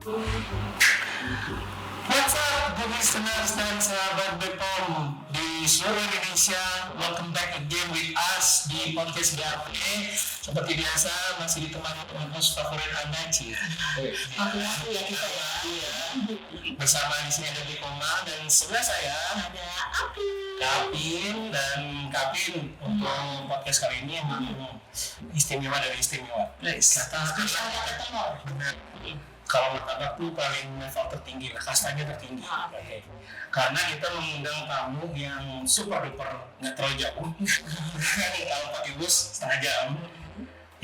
What's up, good listeners dan sahabat Bepom di seluruh Indonesia. Welcome back again with us di podcast BAP. Seperti biasa masih ditemani dengan host favorit Anda, Ci. Aku ya kita ya. Bersama di sini ada Bikoma dan sebelah saya ada Kapin untuk podcast kali ini yang istimewa dari istimewa. Kata kalau martabak tuh paling level tertinggi lah, kastanya tertinggi. Okay. Karena kita mengundang tamu yang super duper nggak terlalu jauh. Kalau pakai bus setengah jam.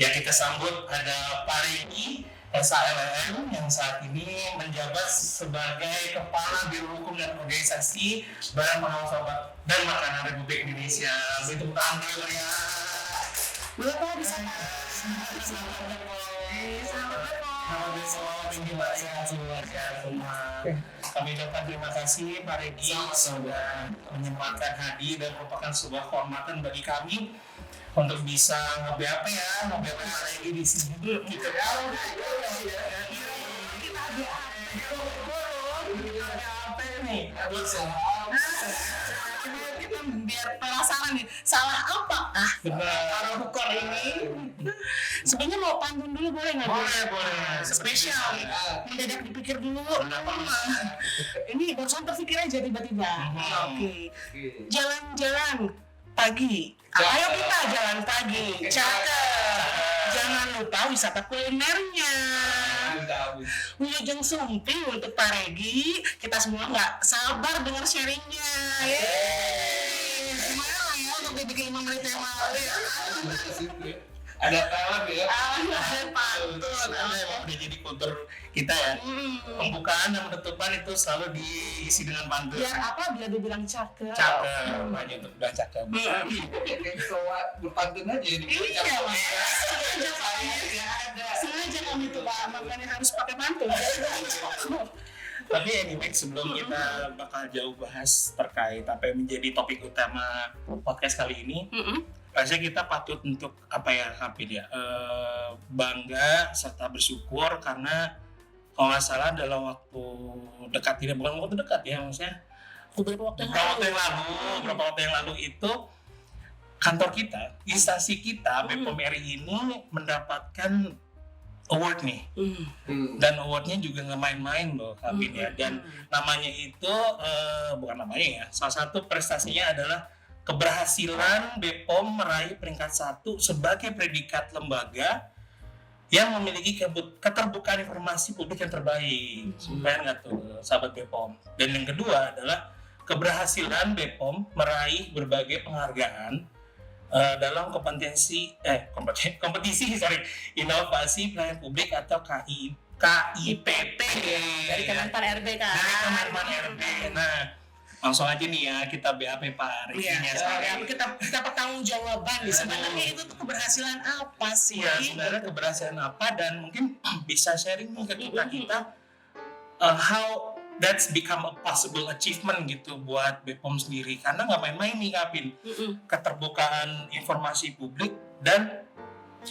Ya kita sambut ada Pak Regi SHLM yang saat ini menjabat sebagai Kepala Biro Hukum dan Organisasi Badan Pengawas Obat dan Makanan Republik Indonesia. Begitu tangan dulu ya. Berapa di sana? Kami ucapkan terima kasih Pak Regi sudah menyempatkan hadir dan merupakan sebuah kehormatan bagi kami untuk bisa nge-BAP Pak Regi di sini gitu ya. Kita biar penasaran nih, salah apa? Benar. Kalau hukor ini sebenarnya mau pantun dulu boleh nggak? Boleh. Spesial. Mendadak dipikir dulu. Ini barusan terpikir aja tiba-tiba. Oke. Jalan-jalan pagi. Ayo kita jalan pagi. Cakep. Jangan lupa wisata kulinernya. Wilujeng Sumping untuk Pak Regi. Kita semua nggak sabar dengar sharingnya. Gimana lah ya untuk dibikin 5 menit yang lalu ya? Ada talent ya. Ada pantun. Udah jadi kultur kita ya. Pembukaan dan penutupan itu selalu diisi dengan pantun. Biar apa? Biar dibilang cakep. Cakep, hanya untuk bilang cakep. Kayak cowok berpantun aja di Iya, sengaja kami tuh Pak, makanya harus pakai pantun. Tapi anyway, sebelum kita bakal jauh bahas terkait apa yang menjadi topik utama podcast kali ini, rasanya kita patut untuk bangga serta bersyukur karena kalau nggak salah dalam waktu dekat, tidak bukan waktu dekat ya, maksudnya Beberapa waktu beberapa waktu yang lalu itu kantor kita, instansi kita BPOM RI ini mendapatkan award nih. Dan awardnya juga nggak main-main loh Kabin ya. Dan namanya itu salah satu prestasinya adalah keberhasilan BPOM meraih peringkat 1 sebagai predikat lembaga yang memiliki keterbukaan informasi publik yang terbaik. Supaya nggak tuh sahabat BPOM. Dan yang kedua adalah keberhasilan BPOM meraih berbagai penghargaan dalam kompetisi inovasi pelayanan publik atau KIPP dari Kemenpan RB kan. Nah, langsung aja nih ya kita BAP Pak Reginya sekarang. Kita pertanggungjawaban nih. Sebenarnya itu tuh keberhasilan apa sih? Ya, sebenarnya keberhasilan apa dan mungkin bisa sharing nih ke kita how that's become a possible achievement gitu buat BPOM sendiri, karena nggak main-main nih Kapin. Keterbukaan informasi publik dan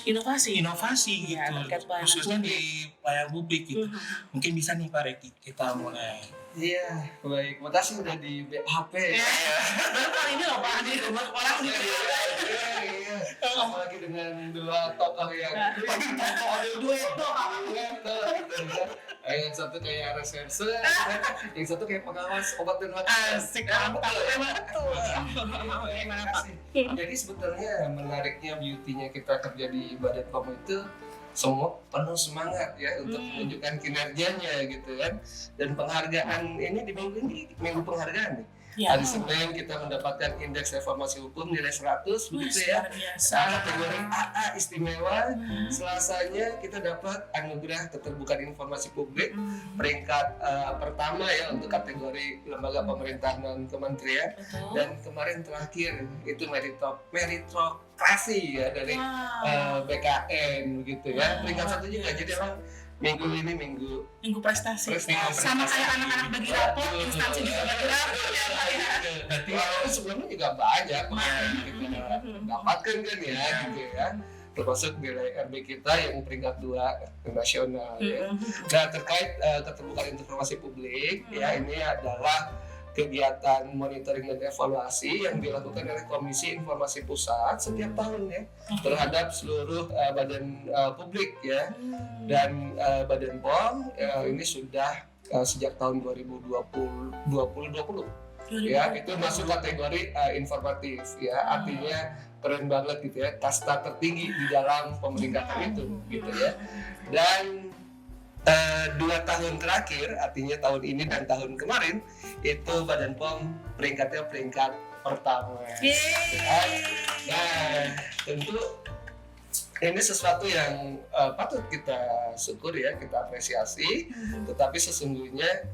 inovasi gitu, khususnya di pelayanan publik gitu. Mungkin bisa nih Pak Regi kita mulai. Iya, baik. Makasih udah di BAP. Kali ini loh Pak, di rumah orang di Iya. Apalagi dengan dua tokoh yang dueto. Yang satu kayak reserse, yang satu kayak pengawas obat dan makanan. Asik, mantap. Betul. Gimana Pak? Jadi sebetulnya menariknya beauty-nya kita kerja di Badan POM itu semua penuh semangat ya untuk menunjukkan kinerjanya gitu kan. Dan penghargaan ini di minggu penghargaan nih. Ya. Hari Senin kita mendapatkan indeks reformasi hukum nilai 100 begitu ya. Kategori AA istimewa. Selasanya kita dapat anugerah keterbukaan informasi publik peringkat pertama ya untuk kategori lembaga pemerintahan non kementerian. Dan kemarin terakhir itu meritokrasi ya dari BKN begitu ya. Peringkat 1 juga. Jadi emang minggu ini minggu prestasi. Sama kayak anak-anak bagi rapor, instansi juga bagi rapor ya Pak ya. Berarti sebelumnya juga banyak kita dapatkan kan ya gitu ya. termasuk nilai RB kita yang peringkat 2 nasional ya. Nah, terkait keterbukaan informasi publik ya, ini adalah kegiatan monitoring dan evaluasi yang dilakukan oleh Komisi Informasi Pusat setiap tahun ya, terhadap seluruh badan publik ya, dan Badan POM ini sudah sejak tahun 2020 ya, itu masuk kategori informatif ya, artinya keren banget gitu ya, kasta tertinggi di dalam pemeringkatan itu gitu ya. Dan 2 tahun terakhir, artinya tahun ini dan tahun kemarin, itu Badan POM peringkatnya peringkat pertama. Nah, tentu ini sesuatu yang patut kita syukuri ya, kita apresiasi, tetapi sesungguhnya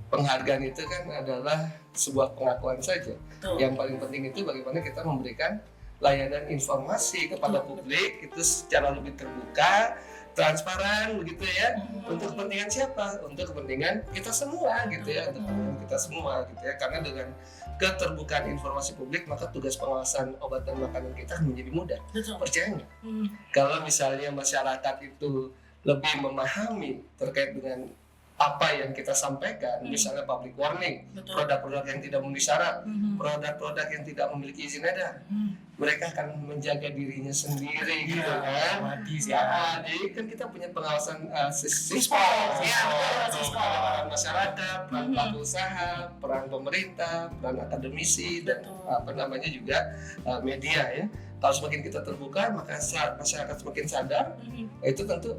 penghargaan itu kan adalah sebuah pengakuan saja. Yang paling penting itu bagaimana kita memberikan layanan informasi kepada publik itu secara lebih terbuka, transparan begitu ya. Untuk kepentingan siapa? Untuk kepentingan kita semua gitu ya, untuk kepentingan kita semua gitu ya. Karena dengan keterbukaan informasi publik, maka tugas pengawasan obat dan makanan kita akan menjadi mudah. Percaya nggak? Kalau misalnya masyarakat itu lebih memahami terkait dengan apa yang kita sampaikan, misalnya public warning, produk-produk yang tidak memenuhi syarat, produk-produk yang tidak memiliki izin edar, mereka akan menjaga dirinya sendiri gitu kan. Jadi kan kita punya pengawasan sispol, peran masyarakat, peran pelaku usaha, peran pemerintah, peran akademisi, dan juga media ya. Kalau semakin kita terbuka, maka masyarakat semakin sadar, itu tentu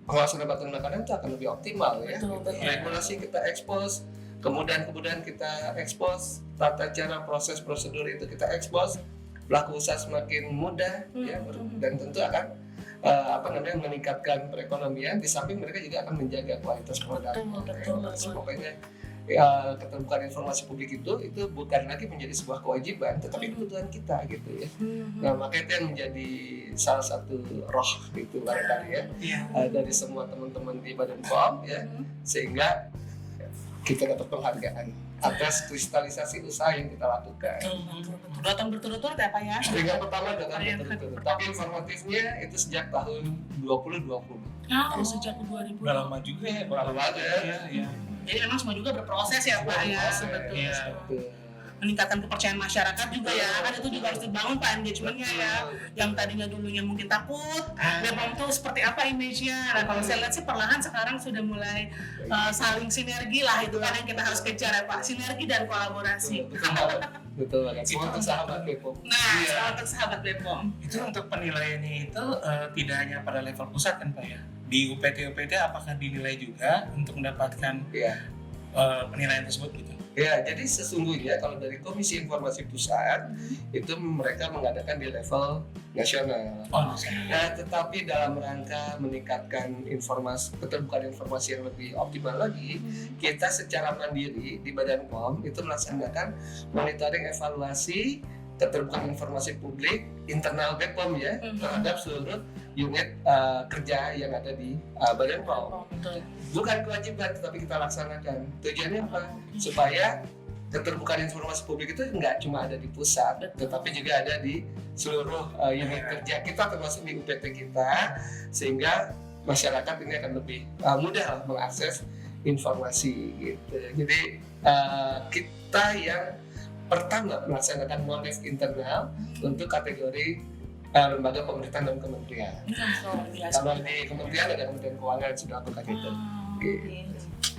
pengawasan obat dan makanan itu akan lebih optimal ya. Regulasi kita expose, kemudian kita expose, tata cara proses prosedur itu kita expose, pelaku usaha semakin mudah ya, dan tentu akan meningkatkan perekonomian, di samping mereka juga akan menjaga kualitas produk. Pokoknya keterbukaan informasi publik itu bukan lagi menjadi sebuah kewajiban, tetapi kebutuhan kita gitu ya. Nah, maka itu yang menjadi salah satu roh gitu barangkali ya, dari semua teman-teman di Badan POM ya, sehingga kita dapat penghargaan atas kristalisasi usaha yang kita lakukan. 2 tahun berturut-turut ya Pak ya? Peringkat pertama 2 tahun berturut-turut, tapi informatifnya itu sejak tahun 2020. Sejak 2020. Udah lama juga ya, lama banget ya. Jadi memang semua juga berproses ya Pak ya, betul. Meningkatkan kepercayaan masyarakat juga ya, kan itu juga harus dibangun Pak engagementnya ya. Yang tadinya dulunya mungkin takut, BPOM itu seperti apa image-nya. Nah kalau saya lihat sih perlahan sekarang sudah mulai saling sinergi lah, itu kan yang kita harus kejar ya Pak, sinergi dan kolaborasi. Betul banget. Semua untuk sahabat BPOM. Nah, untuk sahabat BPOM. Itu untuk penilaiannya itu tidak hanya pada level pusat kan Pak ya? Di UPT apakah dinilai juga untuk mendapatkan penilaian tersebut gitu? Ya, jadi sesungguhnya kalau dari Komisi Informasi Pusat itu mereka mengadakan di level nasional. Nah, tetapi dalam rangka meningkatkan keterbukaan informasi yang lebih optimal lagi, kita secara mandiri di Badan POM itu melaksanakan monitoring evaluasi keterbukaan informasi publik internal BPOM ya, terhadap seluruh unit kerja yang ada di Badan POM. Bukan kewajiban, tetapi kita laksanakan. Tujuannya apa? Supaya keterbukaan informasi publik itu nggak cuma ada di pusat, tetapi juga ada di seluruh unit kerja kita, termasuk di UPT kita, sehingga masyarakat ini akan lebih mudah mengakses informasi gitu. Jadi kita yang pertama melaksanakan monef internal untuk kategori lembaga pemerintahan dan kementerian. Kalau di kementerian ada Kementerian Keuangan sudah lakukan itu.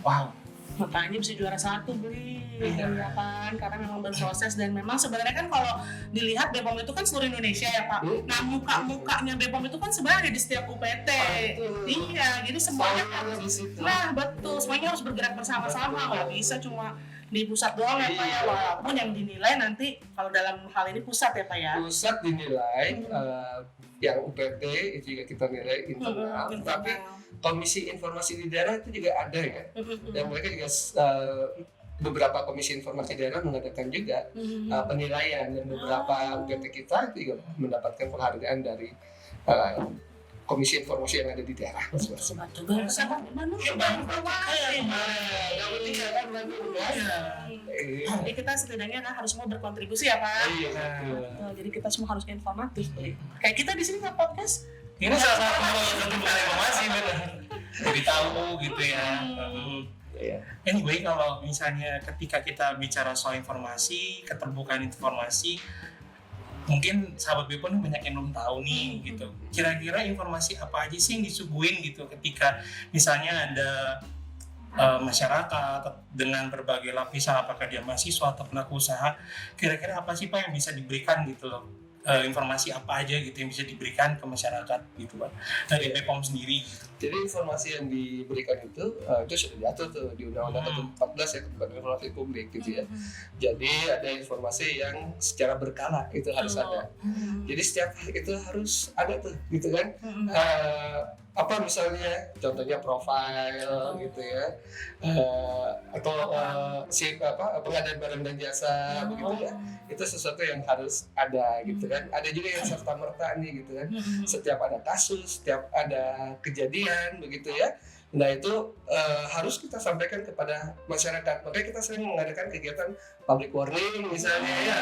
Wow. Makanya bisa juara 1 beli, ya kan? Karena memang berproses, dan memang sebenarnya kan kalau dilihat BPOM itu kan seluruh Indonesia ya Pak. Nah muka-mukanya BPOM itu kan sebenarnya ada di setiap UPT. Iya, jadi semuanya harus. Nah betul, semuanya harus bergerak bersama-sama, nggak bisa cuma di pusat doang ya Pak ya, walaupun yang dinilai nanti kalau dalam hal ini pusat ya Pak ya. Pusat dinilai, yang UPT itu juga kita nilai internal, tapi Komisi Informasi di daerah itu juga ada ya, dan mereka juga beberapa komisi informasi daerah mengadakan juga penilaian, dan beberapa UPT kita itu juga mendapatkan penghargaan dari komisi informasi yang ada di daerah masing-masing. Betul. Sama manusia informasi. Jadi kita setidaknya kan harus semua berkontribusi ya Pak. Betul. Jadi kita semua harus informatif. Kayak kita di sini nggak podcast. Ini salah satu bentuk informasi benar. Jadi tahu gitu ya. Anyway, kalau misalnya ketika kita bicara soal informasi, keterbukaan informasi, mungkin sahabat Bepom banyak yang belum tahu nih gitu. Kira-kira informasi apa aja sih yang disuguhin gitu ketika misalnya ada masyarakat dengan berbagai lapisan, apakah dia mahasiswa atau pelaku usaha, kira-kira apa sih Pak yang bisa diberikan gitu loh? Informasi apa aja gitu yang bisa diberikan ke masyarakat gitu Pak dari Bepom sendiri gitu. Jadi informasi yang diberikan itu sudah diatur tuh di Undang-Undang 14 ya tentang informasi publik gitu ya. Jadi ada informasi yang secara berkala itu harus ada. Jadi setiap itu harus ada tuh gitu kan. Apa misalnya contohnya profile gitu ya, atau pengadaan barang dan jasa begitu ya, itu sesuatu yang harus ada gitu kan. Ada juga yang serta merta nih gitu kan, setiap ada kasus, setiap ada kejadian begitu ya. Nah itu harus kita sampaikan kepada masyarakat. Makanya kita sering mengadakan kegiatan public warning misalnya ya,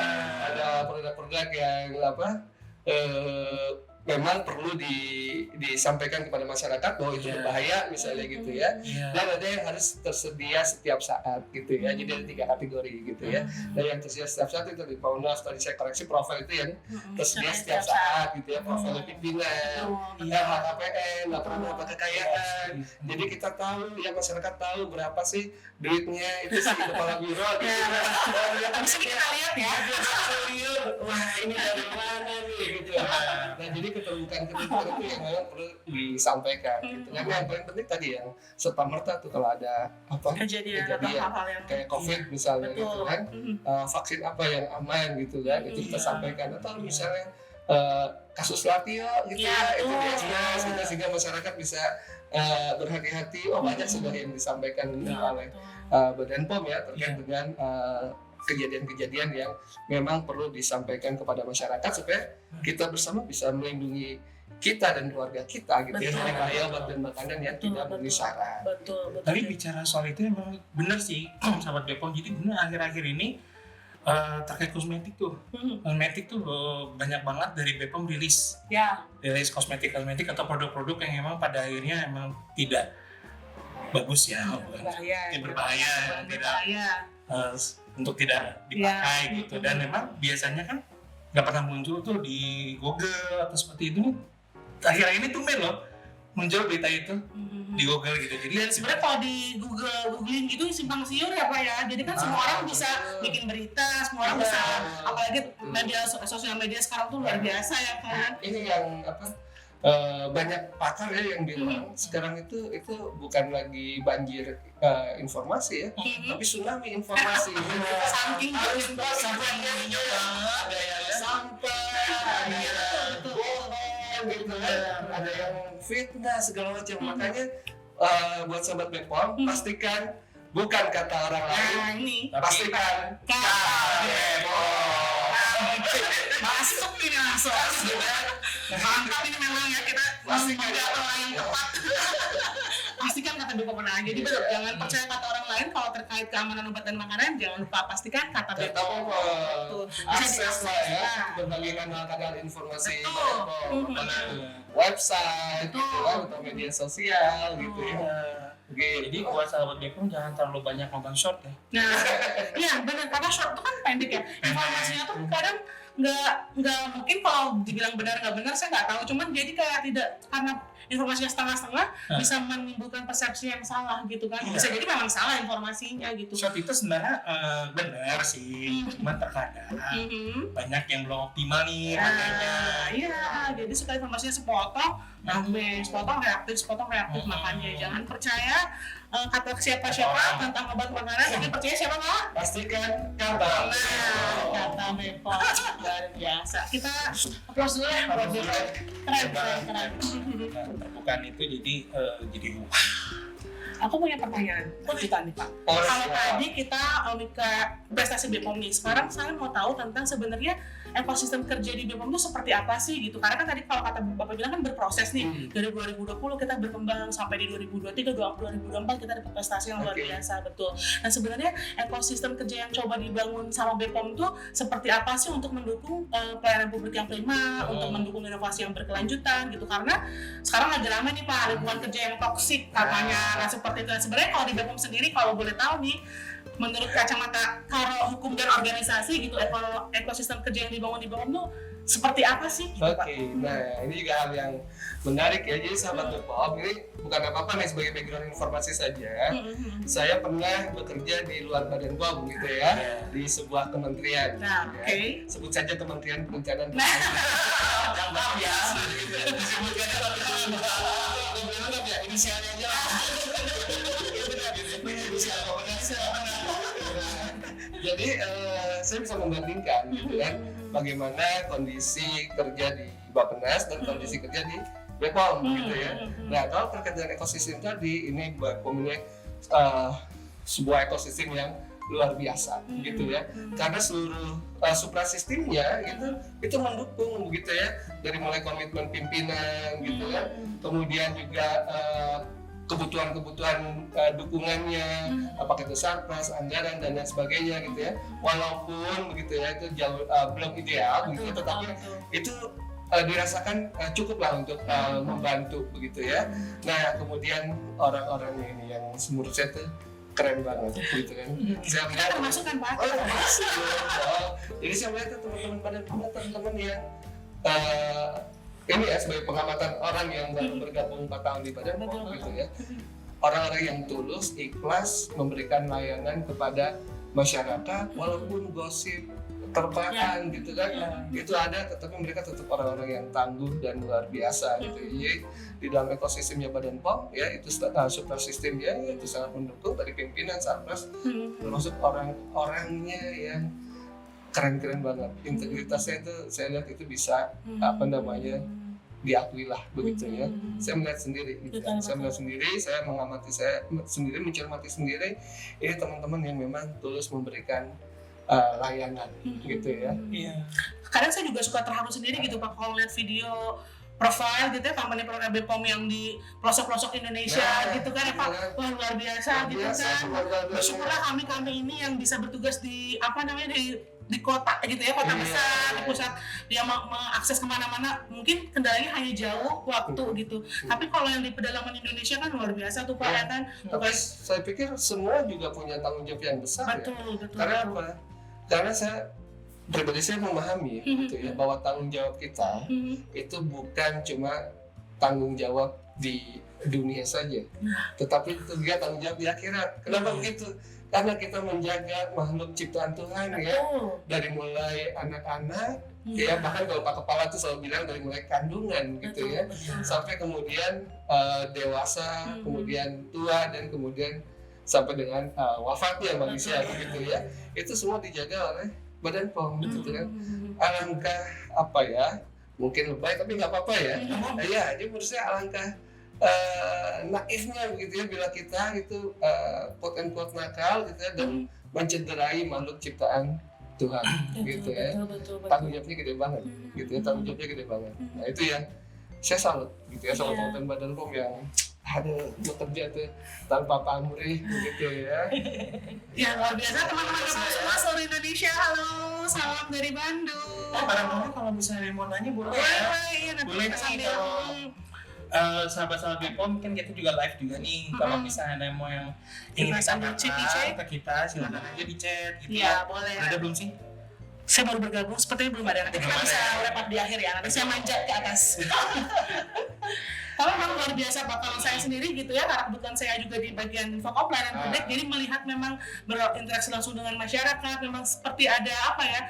ada produk-produk yang memang perlu disampaikan kepada masyarakat bahwa itu berbahaya misalnya gitu ya. Dan ada yang harus tersedia setiap saat gitu ya. Jadi ada 3 kategori gitu ya. Dan yang tersedia setiap saat itu di PAUNAS, tadi saya koreksi, profil itu yang tersedia setiap saat gitu ya. Profil pimpinan, LHKPN, laporan harta kekayaan. Jadi kita tahu ya, masyarakat tahu berapa sih duitnya itu sih kepala biro gitu. Bisa kita lihat ya. Wah ini dari mana nih gitu. Nah jadi keterbukaan itu yang memang perlu disampaikan gitu. Yang paling penting tadi yang serta merta tuh kalau ada kejadian hal-hal yang kayak COVID misalnya gitu kan, vaksin apa yang aman gitu kan, itu kita sampaikan. Atau misalnya kasus latio gitu ya, itu jelas gitu, sehingga masyarakat bisa berhati-hati. Banyak sudah yang disampaikan oleh Badan POM ya terkait dengan kejadian-kejadian yang memang perlu disampaikan kepada masyarakat supaya kita bersama bisa melindungi kita dan keluarga kita gitu ya dari bahaya obat dan makanan yang tidak memenuhi syarat. Betul. Tapi bicara soal itu emang benar sih sahabat Bepom. Jadi benar akhir-akhir ini terkait kosmetik tuh, kosmetik tuh banyak banget dari Bepom rilis kosmetik atau produk-produk yang emang pada akhirnya emang tidak bagus ya, berbahaya, untuk tidak dipakai gitu. Dan memang biasanya kan nggak pernah muncul tuh di Google atau seperti itu. Akhir-akhir ini tumben loh muncul berita itu di Google gitu. Jadi dan sebenarnya kalau di googling gitu simpang siur ya Pak ya. Jadi kan semua orang bisa bikin berita, semua orang bisa, apalagi sosial media sekarang tuh luar biasa ya kan. Ini yang banyak pakar ya yang bilang sekarang itu bukan lagi banjir informasi ya, tapi tsunami informasi. Saking sampai gitu ada yang fitnah segala macam. Makanya buat sahabat Bepom pastikan bukan kata orang lain, pastikan kata Bepom. Masuk ini langsung. Mantap ini memang ya, kita pastikan kata orang yang tepat. Pastikan kata Bepom aja. Jadi betul, jangan percaya kata orang lain kalau terkait keamanan obat dan makanan. Jangan lupa pastikan kata Bepom. Akses lah ya, berbagai kanal informasi Bepom, website, gitu kan, atau media sosial gitu ya. Jadi buat sahabat Bepom jangan terlalu banyak nonton short ya. Nah, iya benar, karena short itu kan pendek ya. Informasinya tuh kadang nggak mungkin, kalau dibilang benar nggak benar saya nggak tahu. Cuman jadi kayak tidak, karena informasinya setengah-setengah bisa menimbulkan persepsi yang salah gitu kan. Bisa jadi memang salah informasinya gitu. Short itu sebenarnya benar sih, cuma terkadang banyak yang belum optimal nih makanya. Iya, jadi suka informasinya sepotong, sepotong reaktif, makanya jangan percaya kata siapa-siapa tentang obat makanan. Tapi percaya siapa nggak? Pastikan kata Bepom. Luar biasa. Kita applause dulu ya. Keren. Terbukaan itu jadi Aku punya pertanyaan lanjutan nih Pak. Kalau tadi kita ke prestasi Bepom nih, sekarang saya mau tahu tentang sebenarnya ekosistem kerja di BPOM itu seperti apa sih gitu. Karena kan tadi kalau kata Bapak bilang kan berproses nih. Dari 2020 kita berkembang sampai di 2023, 2024 kita dapat prestasi yang luar biasa, betul. Nah sebenarnya ekosistem kerja yang coba dibangun sama BPOM itu seperti apa sih untuk mendukung pelayanan publik yang prima, untuk mendukung inovasi yang berkelanjutan gitu. Karena sekarang lagi ramai nih Pak, lingkungan kerja yang toksik katanya. Nah seperti itu. Sebenarnya kalau di BPOM sendiri kalau boleh tahu nih, menurut kacamata kalau hukum dan organisasi gitu, ekosistem kerja yang dibangun di BPOM tuh seperti apa sih gitu, Pak? Nah ini juga hal yang menarik ya. Jadi sahabat BPOM, ini bukan apa-apa nih, sebagai background informasi saja. Saya pernah bekerja di luar Badan POM gitu ya, di sebuah kementerian. Nah, ya. Sebut saja Kementerian Perencanaan yang biasa gitu. Disebutkan ya inisialnya aja. Jadi saya bisa membandingkan gitu kan, bagaimana kondisi kerja di Bappenas dan kondisi kerja di BPOM gitu ya. Nah kalau terkait dengan ekosistem tadi, ini BPOM ini sebuah ekosistem yang luar biasa gitu ya, karena seluruh suprasistemnya itu mendukung begitu ya, dari mulai komitmen pimpinan gitu ya, kemudian juga kebutuhan dukungannya, apakah itu sarpras, anggaran dan lain sebagainya gitu ya. Walaupun begitu ya, itu jauh belum ideal begitu, tetapi itu dirasakan cukup lah untuk membantu begitu ya. Nah kemudian orang-orangnya ini yang menurut saya tuh keren banget gitu kan. Saya melihat termasuk kan Pak? Jadi saya melihat teman-teman Badan POM, teman-teman yang ini ya, sebagai pengamatan orang yang baru bergabung 4 tahun di Badan POM gitu ya, orang-orang yang tulus, ikhlas memberikan layanan kepada masyarakat, walaupun gosip terbahan gitu kan, itu ada, tetapi mereka tetap orang-orang yang tangguh dan luar biasa gitu. Jadi di dalam ekosistemnya Badan POM ya, itu suprasistemnya itu sangat mendukung dari pimpinan, sarpras, termasuk orang-orangnya yang keren-keren banget. Integritasnya itu saya lihat itu bisa diakui lah begitu ya. Saya melihat sendiri gitu. Saya mengamati, saya sendiri mencermati sendiri, ini teman-teman yang memang tulus memberikan layanan gitu ya. Kadang saya juga suka terharu sendiri gitu Pak kalau lihat video profile gitu ya, kampanye program BPOM yang di pelosok-pelosok Indonesia gitu kan ya Pak. Wah luar biasa gitu kan. Bersyukurlah kami ini yang bisa bertugas di di kota gitu ya, kota besar, di pusat, dia mengakses kemana-mana, mungkin kendalanya hanya jauh waktu gitu. Tapi kalau yang di pedalaman Indonesia kan luar biasa tuh Pak ya kan. Tapi saya pikir semua juga punya tanggung jawab yang besar. Betul. Karena apa? Karena saya pribadi saya memahami gitu ya, bahwa tanggung jawab kita itu bukan cuma tanggung jawab di dunia saja, tetapi juga tanggung jawab di akhirat. Kenapa begitu? Karena kita menjaga makhluk ciptaan Tuhan ya, dari mulai anak-anak ya, bahkan kalau Pak Kepala itu selalu bilang dari mulai kandungan gitu ya, sampai kemudian dewasa, kemudian tua, dan kemudian sampai dengan wafatnya manusia begitu ya. Itu semua dijaga oleh Badan POM gitu kan. Alangkah apa ya, mungkin lebay tapi nggak apa-apa ya. Ya, jadi menurut saya alangkah naifnya begitu ya, bila kita itu quote and quote nakal gitu ya, dan mencederai makhluk ciptaan Tuhan gitu ya. Tanggung jawabnya gede banget gitu ya, tanggung jawabnya gede banget. Nah itu yang saya salut gitu ya sama teman-teman Badan POM yang bekerja tuh tanpa pamrih begitu ya. Ya luar biasa teman-teman semua seluruh Indonesia. Halo, salam dari Bandung. Barangkali kalau misalnya mau nanya boleh ya. Boleh nih kalau sahabat-sahabat BPOM kan kita juga live juga nih. Kalau misalnya mau yang ingin disampaikan ke kita, silakan aja di chat gitu. Iya, boleh. Ada belum sih? Saya baru bergabung, sepertinya belum ada. Nanti kita bisa wrap di akhir ya. Nanti saya manjat ke atas. Kalau memang luar biasa Pak, kalau saya sendiri gitu ya, karena kebetulan saya juga di bagian Infocom pelayanan publik, jadi melihat memang berinteraksi langsung dengan masyarakat, memang seperti ada apa ya,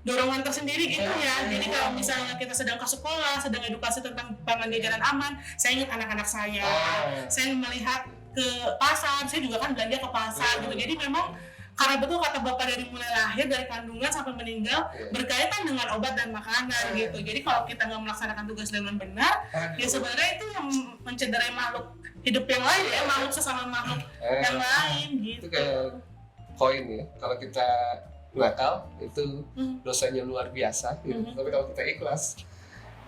dorongan tersendiri gitu ya. Jadi kalau misalnya kita sedang ke sekolah, sedang edukasi tentang pangan jajanan aman, saya ingat anak-anak saya melihat ke pasar, saya juga kan belanja ke pasar gitu. Jadi memang karena betul kata Bapak, dari mulai lahir, dari kandungan sampai meninggal berkaitan dengan obat dan makanan gitu. Jadi kalau kita nggak melaksanakan tugas dengan benar, ya sebenarnya itu yang mencederai makhluk hidup yang lain ya, makhluk sesama makhluk yang lain gitu. Itu kayak koin ya, kalau kita nakal itu dosanya luar biasa gitu. Tapi kalau kita ikhlas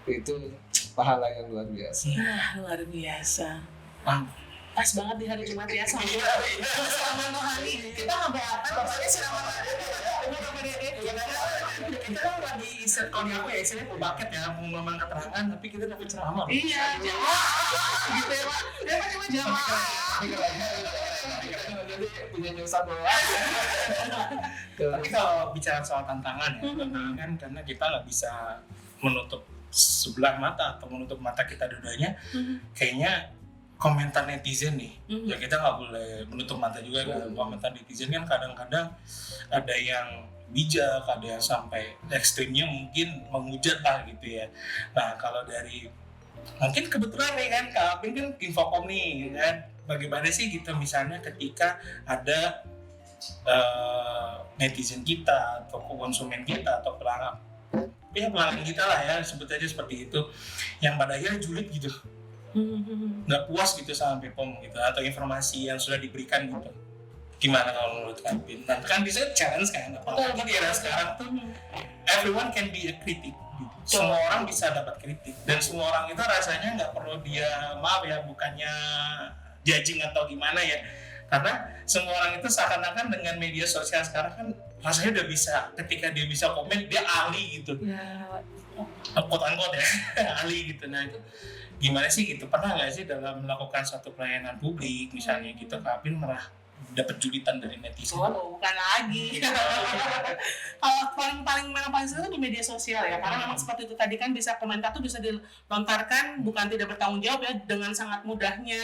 itu pahala yang luar biasa. Luar biasa. Pas banget di hari Jumat ya sama Nohani. Kita sampai apa? Bapaknya sudah kita kan lagi kalau di aku ya istilahnya bucket ya, mau ngomong keterangan tapi kita dapat ceramah. Iya, jamaah gitu ya Pak. Dia kan cuma jamaah. Punya nyusahan doang. Tapi kalau bicara soal tantangan ya, tantangan karena kita nggak bisa menutup sebelah mata atau menutup mata kita dua-duanya. Kayaknya komentar netizen nih, ya kita nggak boleh menutup mata juga kan. Komentar netizen kan kadang-kadang ada yang bijak, ada yang sampai ekstrimnya mungkin menghujat lah gitu ya. Nah kalau dari mungkin kebetulan nih kan Kak Apin kan Infocom nih kan, bagaimana sih kita misalnya ketika ada netizen kita atau konsumen kita atau pelanggan kita lah ya, sebut aja seperti itu, yang pada akhirnya julid gitu, nggak puas gitu sama BPOM gitu atau informasi yang sudah diberikan gitu. Gimana kalau menurut Kapin? Nah kan bisa challenge kan, apalagi di era sekarang tuh everyone can be a critic gitu. Semua orang bisa dapat kritik dan semua orang itu rasanya nggak perlu dia, maaf ya, bukannya judging atau gimana ya, karena semua orang itu seakan-akan dengan media sosial sekarang kan rasanya udah bisa, ketika dia bisa komen dia ahli gitu, quote-unquote ya ahli gitu. Nah itu gimana sih gitu, pernah nggak sih dalam melakukan suatu pelayanan publik misalnya gitu Kapin merah dapat julitan dari netizen? Bukan lagi. Kalau paling sering di media sosial ya, karena memang seperti itu tadi kan, bisa komentar tuh bisa dilontarkan bukan tidak bertanggung jawab ya, dengan sangat mudahnya,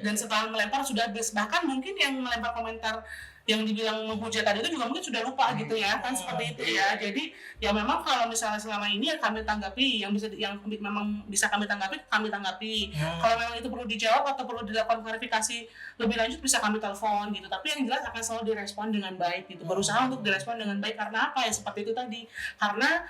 dan setelah melempar sudah habis. Bahkan mungkin yang melempar komentar yang dibilang menghujat tadi itu juga mungkin sudah lupa gitu ya kan, seperti itu ya. Jadi ya memang kalau misalnya selama ini ya kami tanggapi yang memang bisa kami tanggapi. Kalau memang itu perlu dijawab atau perlu dilakukan klarifikasi lebih lanjut bisa kami telepon gitu, tapi yang jelas akan selalu direspon dengan baik gitu, berusaha untuk direspon dengan baik. Karena apa ya, seperti itu tadi, karena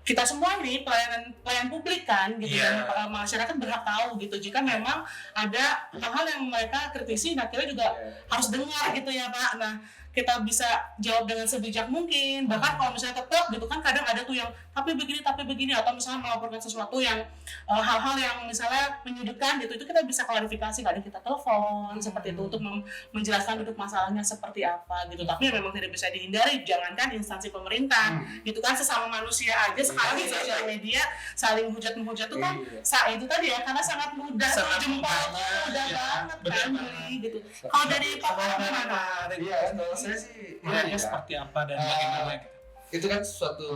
kita semua ini pelayan publik kan gitu, dan masyarakat berhak tahu gitu jika memang ada hal-hal yang mereka kritisi, nah kita juga harus dengar gitu ya Pak. Nah kita bisa jawab dengan sebijak mungkin, bahkan kalau misalnya tetap gitu kan, kadang ada tuh yang tapi begini, atau misalnya melaporkan sesuatu yang hal-hal yang misalnya menyudutkan gitu, itu kita bisa klarifikasi, kadang kita telepon seperti itu untuk menjelaskan duduk masalahnya seperti apa gitu. Tapi memang tidak bisa dihindari, jangankan instansi pemerintah gitu kan, sesama manusia aja sekarang di sosial media saling menghujat tuh kan itu tadi ya, karena sangat mudah, jempolnya mudah banget kan gitu. Kalau dari Papa gimana? Saya sih seperti apa dan bagaimana gitu. Itu kan suatu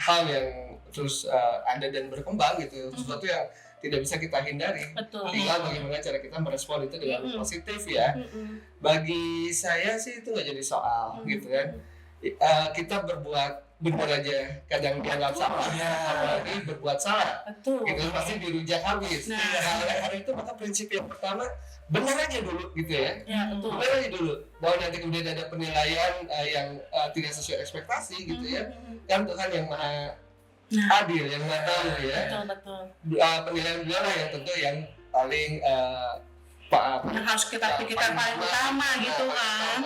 hal yang terus ada dan berkembang gitu, sesuatu yang tidak bisa kita hindari. Betul. Tinggal bagaimana cara kita merespon itu dengan positif ya. Bagi saya sih itu nggak jadi soal gitu kan. Kita berbuat benar aja kadang dianggap salah, apalagi berbuat salah. Betul. Itu pasti dirujak habis. Nah, oleh karena itu maka prinsip yang pertama, benar aja dulu gitu ya. Betul. Benar aja dulu, bahwa nanti kemudian ada penilaian yang tidak sesuai ekspektasi gitu ya. Kan Tuhan yang maha adil, yang maha tahu ya. Betul. Penilaian beliau lah yang tentu yang paling yang harus kita pikirkan paling utama gitu kan.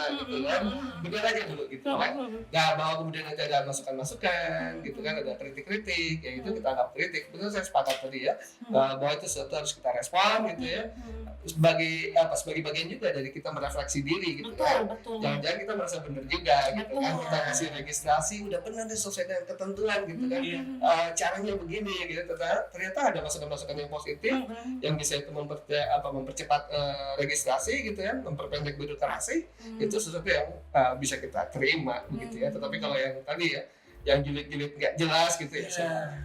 Benar aja dulu gitu kan. Nah, bahwa kemudian nanti ada masukan-masukan gitu kan, ada kritik-kritik, ya itu kita anggap kritik. Betul, saya sepakat tadi ya, bahwa itu sesuatu harus kita respon gitu ya. Sebagai bagian juga dari kita merefleksi diri gitu kan. Jangan-jangan kita merasa benar juga gitu kan. Kita kasih registrasi udah benar sesuai dengan ketentuan gitu kan. Caranya begini gitu. Ternyata ada masukan-masukan yang positif yang bisa itu mempercepat registrasi gitu ya, memperpendek birokrasi, itu sesuatu yang bisa kita terima begitu ya. Tetapi kalau yang tadi ya, yang julid-julid nggak jelas gitu ya,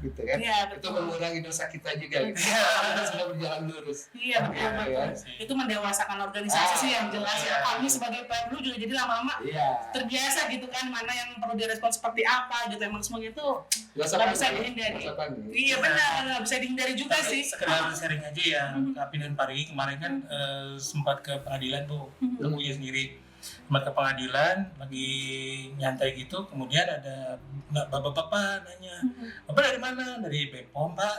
gitu kan, itu mengurangi dosa kita juga gitu. Kita sudah berjalan lurus. Betul. Itu mendewasakan organisasi sih yang jelas ya. Kami sebagai PMU juga jadi lama-lama terbiasa gitu kan, mana yang perlu direspon seperti apa gitu. Emang semuanya itu nggak bisa dihindari. Iya benar, nggak bisa dihindari juga sih. Sekedar sharing aja ya, Kapin dan Pari kemarin kan sempat ke pengadilan tuh, temunya sendiri. Sempat ke pengadilan, lagi nyantai gitu, kemudian ada bapak-bapak nanya, "Bapak dari mana?" "Dari BPOM, Pak."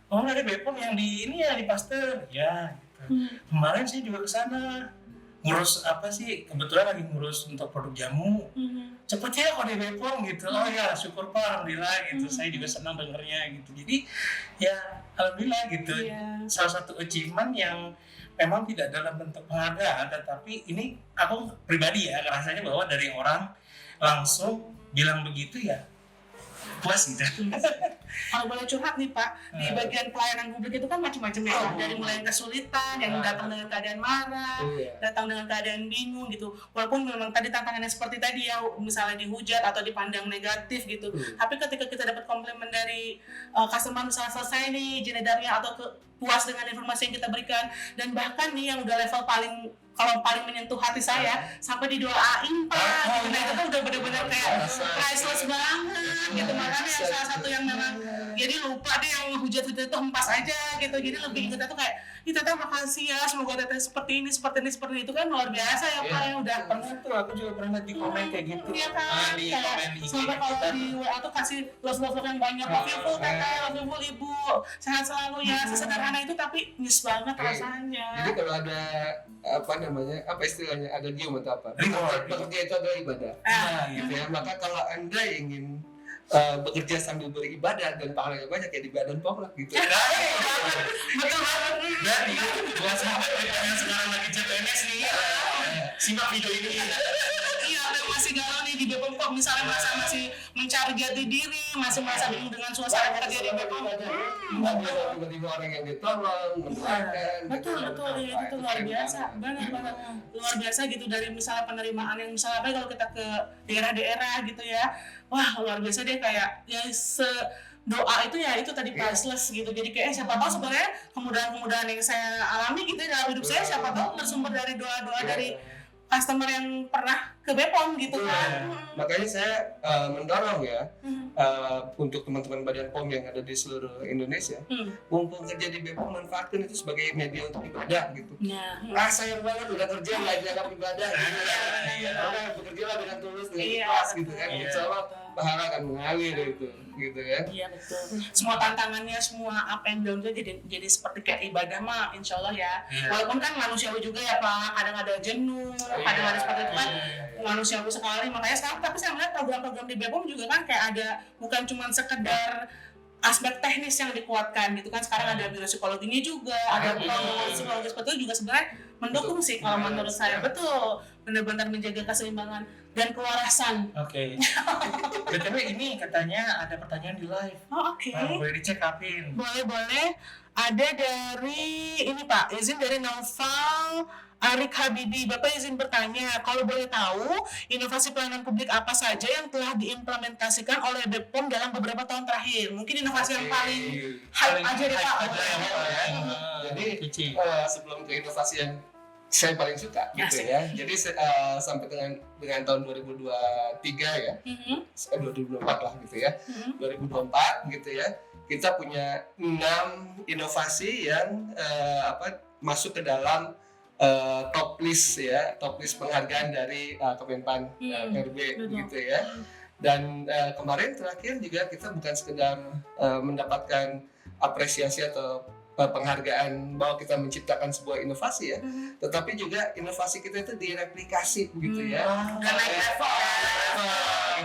"Oh, dari BPOM yang di ini ya, di Pasteur." "Ya," gitu. "Kemarin saya juga ke sana." ngurus apa sih, kebetulan lagi ngurus untuk produk jamu, cepet ya kalau di Bepom gitu. Oh ya syukur Pak, alhamdulillah gitu. Saya juga senang dengernya gitu. Jadi ya alhamdulillah gitu. Salah satu achievement yang memang tidak dalam bentuk penghargaan, tetapi ini aku pribadi ya rasanya bahwa dari orang langsung bilang begitu ya puas gitu. Kalau boleh curhat nih Pak, di bagian pelayanan publik itu kan macam-macam ya, dari mulai yang kesulitan, yang datang dengan keadaan marah, datang dengan keadaan bingung gitu. Walaupun memang tadi tantangannya seperti tadi ya, misalnya dihujat atau dipandang negatif gitu. Tapi ketika kita dapat komplimen dari customer misalnya selesai nih jenedarnya atau puas dengan informasi yang kita berikan, dan bahkan nih yang udah level kalau paling menyentuh hati saya sampai didoain Pak gitu. Nah itu kan udah benar-benar kayak priceless banget gitu. Makanya yang salah satu yang memang jadi lupa deh yang hujat-hujat itu hempas aja gitu. Jadi lebih kita tuh kayak teteh makasih ya, semoga teteh seperti ini itu kan luar biasa ya Pak. Yang udah pernah tuh, aku juga pernah di komen kayak gitu. Iya kan, di kayak komen di sampai kalau di WA tuh kasih love yang banyak, love you full teteh, love you full ibu, sehat selalu ya. Sesederhana itu tapi nyes banget rasanya. Jadi kalau ada apa istilahnya, ada gium atau apa, bekerja itu adalah ibadah. Gitu ya. Maka kalau Anda ingin bekerja sambil beribadah dan pahalanya banyak ya di Badan Pom lah gitu. Betul banget. Jadi buat sahabat yang sekarang lagi CPNS nih, simak video ini. Iya, yang masih galau nih di Bepom Pom, misalnya merasa masih mencari jati diri, masih merasa bingung dengan suasana kerja di Bepom. Tiba-tiba orang yang ditolong, mendoakan. Betul, itu luar biasa, banget luar biasa gitu. Dari misalnya penerimaan yang misalnya apa kalau kita ke daerah-daerah gitu ya, wah luar biasa deh, kayak ya doa itu ya itu tadi priceless gitu. Jadi kayak siapa tahu sebenarnya kemudahan-kemudahan yang saya alami gitu dalam hidup saya, siapa tahu bersumber dari doa-doa dari customer yang pernah ke Bepom gitu kan. Makanya saya mendorong ya untuk teman-teman Badan Pom yang ada di seluruh Indonesia, mumpung kerja di Bepom, manfaatkan itu sebagai media untuk ibadah gitu. Sayang banget udah kerja nggak dianggap ibadah gitu ya. Bekerjalah dengan tulus, dengan ikhlas gitu kan. Insya Allah pahala akan mengalir itu gitu kan. Iya betul. Semua tantangannya, semua up and down itu jadi seperti kayak ibadah mah insya Allah ya. Walaupun kan manusiawi juga ya Pak, kadang ada jenuh, kadang ada seperti itu kan manusiawi sekali. Makanya sekarang tapi saya melihat program-program di Bepom juga kan kayak ada bukan cuma sekedar aspek teknis yang dikuatkan gitu kan. Sekarang ada biopsikologinya juga, ada psikologi seperti itu juga sebenarnya mendukung sih kalau menurut saya. Betul, benar-benar menjaga keseimbangan dan kewarasan. Oke. BTW ini katanya ada pertanyaan di live. Oh oke. Boleh dicek Kapin. Boleh. Ada dari ini Pak, izin dari Naufal Arik Habibi. Bapak izin bertanya, kalau boleh tahu inovasi pelayanan publik apa saja yang telah diimplementasikan oleh Bepom dalam beberapa tahun terakhir? Mungkin inovasi yang paling hype aja deh Pak. Jadi sebelum ke inovasi yang saya paling suka gitu ya. Jadi sampai dengan tahun 2023 ya, 2024 lah gitu ya, 2024 gitu ya, kita punya 6 inovasi yang masuk ke dalam top list penghargaan dari Kemenpan RB gitu ya. Dan kemarin terakhir juga kita bukan sekedar mendapatkan apresiasi atau penghargaan bahwa kita menciptakan sebuah inovasi ya, tetapi juga inovasi kita itu direplikasi begitu ya. Dan naik level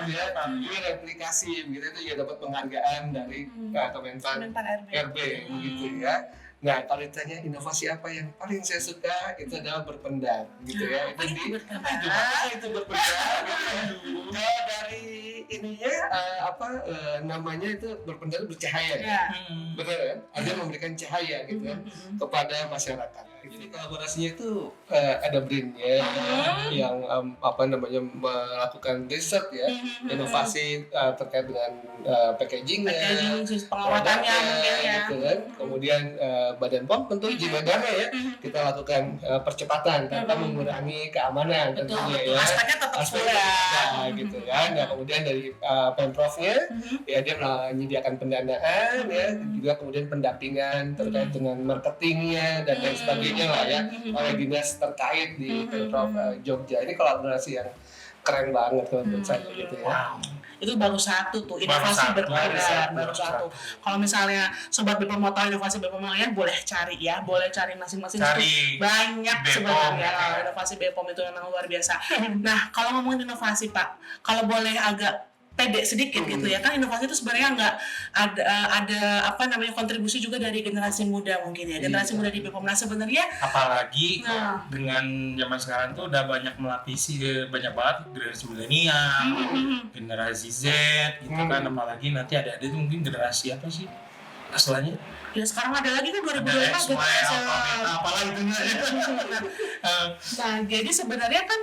gitu ya, direplikasi begitu, itu ya dapat penghargaan dari Kemenpan RB begitu ya. Nah, kalau ditanya inovasi apa yang paling saya suka, itu adalah berpendar gitu ya. Itu berpendar gitu. Dari ininya namanya itu berpendar bercahaya ya. Benar kan? Ada memberikan cahaya gitu kan kepada masyarakat. Jadi kolaborasinya itu ada BRIN-nya yang melakukan riset ya, inovasi terkait dengan packaging, pengawatannya mungkin ya. Gitu kan. Kemudian Badan Pom tentu jibadannya ya, kita lakukan percepatan tanpa mengurangi keamanan tentunya ya. Aspeknya tetap gitu kan. Nah, kemudian dari Pemprovnya ya dia menyediakan pendanaan ya, juga kemudian pendampingan terkait dengan marketingnya dan lain sebagainya lah ya oleh dinas terkait di Pemprov Jogja. Ini kolaborasi yang keren banget menurut saya gitu ya. itu baru satu tuh inovasi baru satu. Kalau misalnya sobat BPOM mau tahu inovasi BPOM lain boleh cari masing-masing itu banyak sebenarnya inovasi BPOM itu memang luar biasa. Nah kalau ngomongin inovasi Pak, kalau boleh agak pede sedikit gitu ya, kan inovasi itu sebenarnya nggak ada kontribusi juga dari generasi muda mungkin ya, generasi muda di BPOM. Nah sebenarnya apalagi dengan zaman sekarang tuh udah banyak melapisi banyak banget generasi milenial, generasi Z gitu kan, apalagi nanti ada tuh mungkin generasi apa sih istilahnya? Ya sekarang ada lagi kan 2025 apalagi nah jadi sebenarnya kan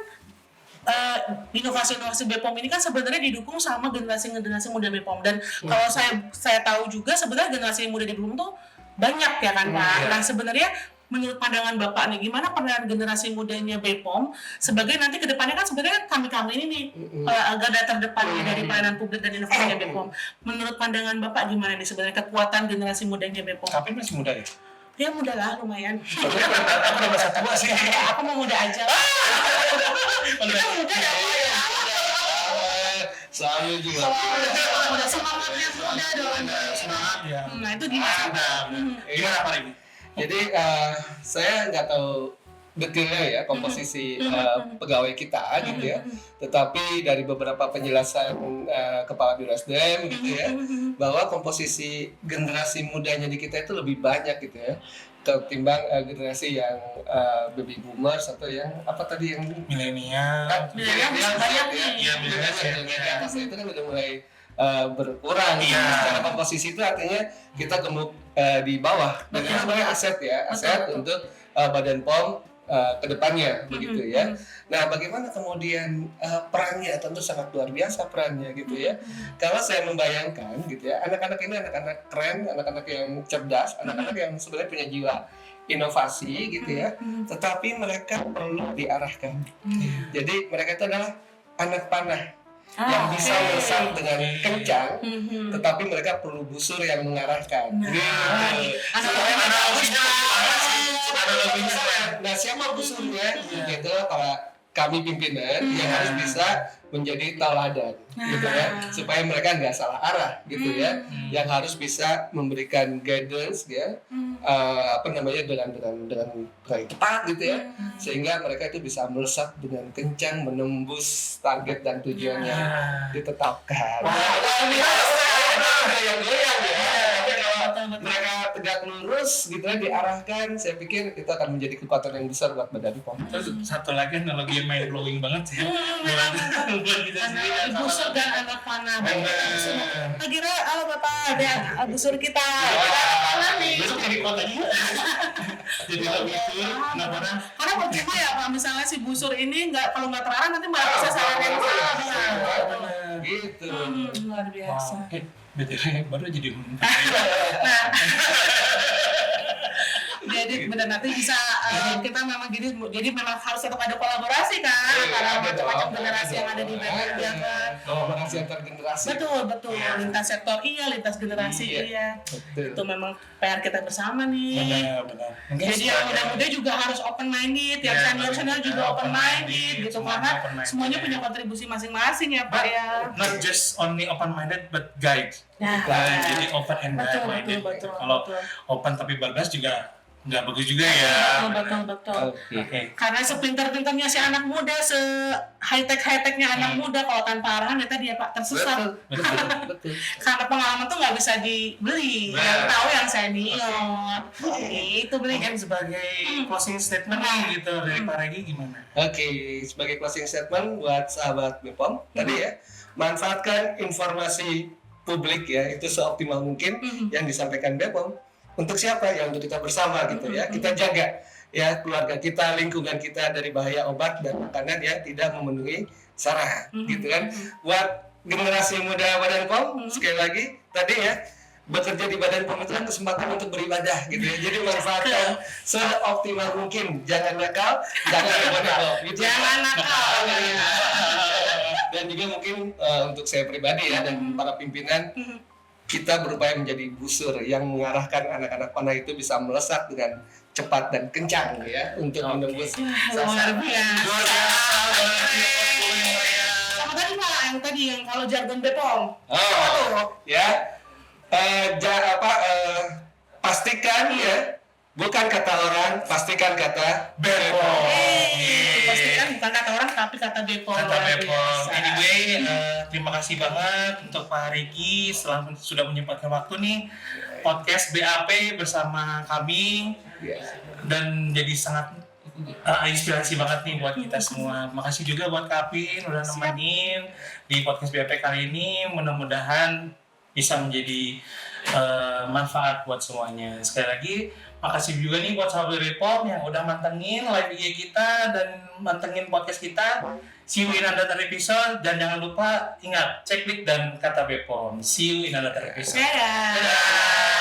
inovasi-inovasi BPOM ini kan sebenarnya didukung sama generasi muda BPOM, dan kalau saya tahu juga sebenarnya generasi muda di BPOM tuh banyak ya kan Pak. Nah sebenarnya menurut pandangan Bapak nih, gimana peran generasi mudanya BPOM sebagai nanti kedepannya kan sebenarnya kami ini nih garda terdepannya dari pelayanan publik dan inovasinya BPOM. Menurut pandangan Bapak gimana nih sebenarnya kekuatan generasi mudanya BPOM? Tapi masih muda ya? Ya muda lah lumayan. Aku udah masa tua sih. Aku mau muda aja. Kita muda ya Pak ya. Saya juga. Udah semangatnya muda dong. Semangat ya. Nah itu gimana? Gimana Pak ini? Jadi saya nggak tahu detailnya ya komposisi pegawai kita gitu ya, tetapi dari beberapa penjelasan Kepala Biro SDM gitu ya, bahwa komposisi generasi mudanya di kita itu lebih banyak gitu ya ketimbang generasi yang baby boomers atau yang apa tadi yang milenial. Banyak nih. Iya milenial. Itu kan udah mulai berkurang. Secara komposisi itu artinya kita gemuk di bawah, dan itu sebenarnya aset ya, aset untuk Badan POM ke depannya begitu ya. Nah, bagaimana kemudian perannya? Tentu sangat luar biasa perannya gitu ya. Kalau saya membayangkan gitu ya, anak-anak ini anak-anak keren, anak-anak yang cerdas, anak-anak yang sebenarnya punya jiwa inovasi gitu ya. Tetapi mereka perlu diarahkan. Jadi mereka itu adalah anak panah yang bisa melesat dengan kencang, tetapi mereka perlu busur yang mengarahkan. Nah, siapa busurnya? Gitu para kami pimpinan yang harus bisa menjadi teladan, gitu ya, supaya mereka nggak salah arah, gitu ya, yang harus bisa memberikan guidance, ya, dengan tepat, gitu ya, sehingga mereka itu bisa melesat dengan kencang menembus target dan tujuan yang ditetapkan. Goyang-goyang ya. Mereka tegak lurus gitu ya, diarahkan, saya pikir itu akan menjadi kekuatan yang besar buat Badan POM. Terus satu lagi analogi yang main blowing banget ya. Buat kita sendiri. Busur dan anak panah. Kira halo Bapak, ada busur kita. Besok jadi kota juga. Jadi lebih busur, anak panah. Karena percuma ya Pak, misalnya si busur ini kalau nggak terarah nanti malah bisa salah yang salah. Gitu. Luar biasa. BTW baru jadi Nah, jadi benar nanti bisa kita memang jadi memang harus tetap ada kolaborasi kan, karena macam-macam generasi yang ada di BPOM ya kan. Kolaborasi antar generasi. Betul, lintas sektor lintas generasi itu memang PR kita bersama nih. Benar. Jadi yang muda-muda juga harus open minded, yang senior juga open minded gitu, karena semuanya punya kontribusi masing-masing ya Pak ya. Not just only open minded but guide. Jadi open and guide minded. Kalau open tapi bablas juga nggak bagus juga ya. Betul. Karena sepintar-pintarnya si anak muda, se high-technya anak muda, kalau tanpa arahan ya tadi ya Pak tersesat. Betul. Karena pengalaman tuh nggak bisa dibeli. Yang tahu yang senior. Itu beli Mungkin sebagai closing statement gitu dari Pak Regi gimana? Oke, sebagai closing statement buat sahabat BPOM tadi ya, manfaatkan informasi publik ya itu seoptimal mungkin yang disampaikan BPOM. Untuk siapa? Ya untuk kita bersama gitu ya. Kita jaga ya keluarga kita, lingkungan kita dari bahaya obat dan makanan yang tidak memenuhi syarat gitu kan. Buat generasi muda Badan POM sekali lagi tadi ya, bekerja di Badan POM itu kan kesempatan untuk beribadah gitu ya. Jadi manfaatkan seoptimal mungkin. Jangan nakal, jangan bodoh gitu. Jangan nakal. Dan juga mungkin untuk saya pribadi ya dan para pimpinan, kita berupaya menjadi busur yang mengarahkan anak-anak panah itu bisa melesat dengan cepat dan kencang ya untuk menembus Luar biasa. tadi Pak, yang kalau jargon Bepom. Ya. Pastikan ya, bukan kata orang, pastikan kata Bepom. Pastikan bukan kata orang tapi kata Bepom. Kata Bepom. Anyway, terima kasih banget untuk Pak Regi sudah menyempatkan waktu nih podcast BAP bersama kami dan jadi sangat inspirasi banget nih buat kita semua. Makasih juga buat Kapin udah nemenin di podcast BAP kali ini. Mudah-mudahan bisa menjadi manfaat buat semuanya. Sekali lagi makasih juga nih buat sahabat Bepom yang udah mantengin live IG kita dan mantengin podcast kita. See you in another episode dan jangan lupa ingat cek link dan kata Bepom. See you in another episode. Dadah.